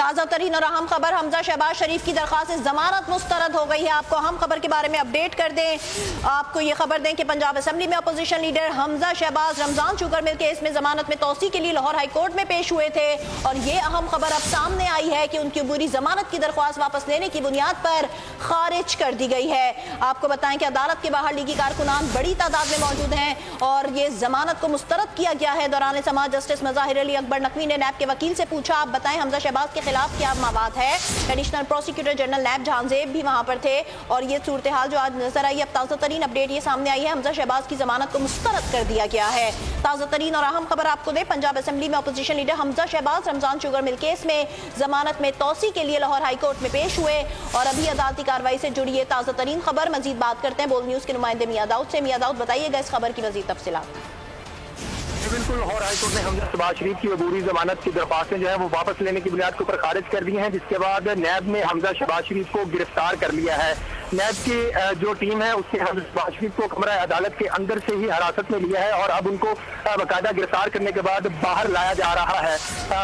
تازہ ترین اور اہم خبر، حمزہ شہباز شریف کی درخواست ضمانت مسترد ہو گئی ہے۔ آپ کو اہم خبر کے بارے میں اپڈیٹ کر دیں، آپ کو یہ خبر دیں کہ پنجاب اسمبلی میں اپوزیشن لیڈر حمزہ شہباز رمضان شوگر مل کیس میں ضمانت میں توسیع کے لیے لاہور ہائی کورٹ میں پیش ہوئے تھے، اور یہ اہم خبر اب سامنے آئی ہے کہ ان کی عبوری ضمانت کی درخواست واپس لینے کی بنیاد پر خارج کر دی گئی ہے۔ آپ کو بتائیں کہ عدالت کے باہر لیگی کارکنان بڑی تعداد میں موجود ہیں اور یہ ضمانت کو مسترد کیا گیا ہے۔ دوران سماعت جسٹس مظاہر علی اکبر نقوی نے نیب کے وکیل سے پوچھا، آپ بتائیں حمزہ شہباز کے خلاف کیا مواد ہے؟ ایڈیشنل پروسیکیوٹر جنرل نیب جہان زیب بھی وہاں پر تھے، اور یہ صورتحال جو آج نظر آئی، اب تازہ ترین اپڈیٹ یہ سامنے آئی ہے، حمزہ شہباز کی ضمانت کو مسترد کر دیا گیا ہے۔ تازہ ترین اور اہم خبر آپ کو دیں، پنجاب اسمبلی میں اپوزیشن لیڈر حمزہ شہباز رمضان شوگر مل کیس میں ضمانت میں توسیع کے لیے لاہور ہائی کورٹ میں پیش ہوئے، اور ابھی عدالتی کارروائی سے جڑی ہے تازہ ترین خبر۔ مزید بات کرتے ہیں بول نیوز کے نمائندے میاں داؤد سے۔ میاں داؤد، بتائیے گا اس خبر کی مزید تفصیلات۔ بالکل، لاہور ہائی کورٹ نے حمزہ شہباز شریف کی عبوری ضمانت کی درخواستیں جو ہیں وہ واپس لینے کی بنیاد کے اوپر خارج کر دی ہیں، جس کے بعد نیب نے حمزہ شہباز شریف کو گرفتار کر لیا ہے۔ نیب کی جو ٹیم ہے اس نے حمزہ شہباز شریف کو کمرہ عدالت کے اندر سے ہی حراست میں لیا ہے، اور اب ان کو باقاعدہ گرفتار کرنے کے بعد باہر لایا جا رہا ہے۔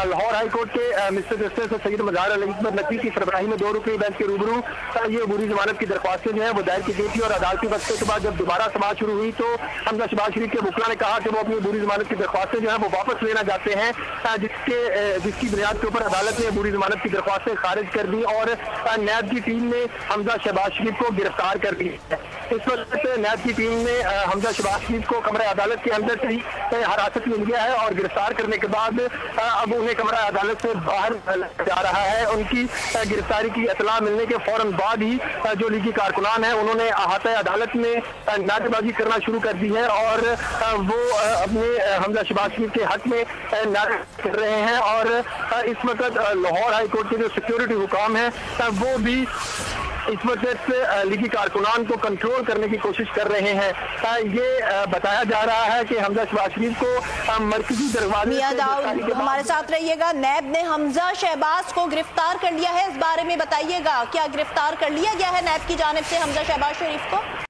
لاہور ہائی کورٹ کے مسٹر جسٹس سید مظاہر علی اکبر نقوی کی سربراہی میں 2 رکنی بینچ کے روبرو یہ عبوری ضمانت کی درخواستیں جو ہیں وہ دائر کی گئی تھی، اور عدالتی وقفے کے بعد جب دوبارہ سماعت شروع ہوئی تو حمزہ شہباز شریف کے وکلا نے کہا کہ وہ اپنی عبوری ضمانت کی درخواستیں جو ہیں وہ واپس لینا چاہتے ہیں، جس کی بنیاد کے اوپر عدالت نے عبوری ضمانت کی درخواستیں خارج کر دی، اور نیب کی ٹیم نے حمزہ شہباز شریف کو گرفتار کر دیا۔ اس وقت نیب کی ٹیم نے حمزہ شہباز شریف کو کمرہ عدالت کے اندر سے ہی حراست میں لیا ہے، اور گرفتار کرنے کے بعد اب انہیں کمرہ عدالت سے باہر لایا جا رہا ہے۔ ان کی گرفتاری کی اطلاع ملنے کے فوراً بعد ہی جو لیگی کارکنان ہیں انہوں نے احاطہ عدالت میں نعرے بازی کرنا شروع کر دی ہے، اور وہ اپنے حمزہ شہباز شریف کے حق میں نعرے کر رہے ہیں، اور اس وقت لاہور ہائی کورٹ کے جو سیکیورٹی حکام ہیں وہ بھی اس وقت لیگی کارکنان کو کنٹرول کرنے کی کوشش کر رہے ہیں۔ یہ بتایا جا رہا ہے کہ حمزہ شہباز شریف کو مرکزی دروازے میاں داؤد ہمارے ساتھ رہیے گا، نیب نے حمزہ شہباز کو گرفتار کر لیا ہے، اس بارے میں بتائیے گا، کیا گرفتار کر لیا گیا ہے نیب کی جانب سے حمزہ شہباز شریف کو؟